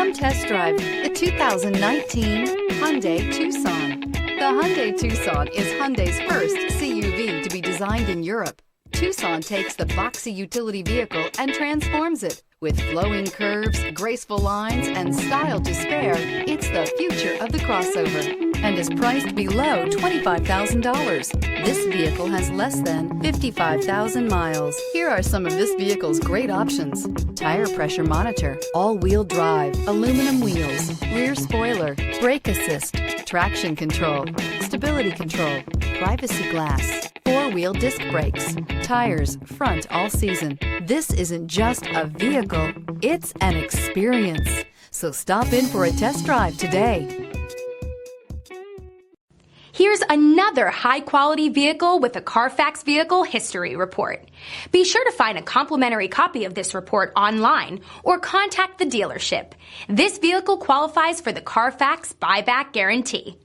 Come test drive the 2019 Hyundai Tucson. The Hyundai Tucson is Hyundai's first CUV to be designed in Europe. Tucson takes the boxy utility vehicle and transforms it. With flowing curves, graceful lines, and style to spare, it's the future of the crossover and is priced below $25,000. This vehicle has less than 55,000 miles. Here are some of this vehicle's great options: tire pressure monitor, all-wheel drive, aluminum wheels, rear spoiler, brake assist, traction control, stability control, privacy glass, four-wheel disc brakes, tires front all season. This isn't just a vehicle, it's an experience. So stop in for a test drive today. Here's another high-quality vehicle with a CARFAX Vehicle History Report. Be sure to find a complimentary copy of this report online or contact the dealership. This vehicle qualifies for the CARFAX Buyback Guarantee.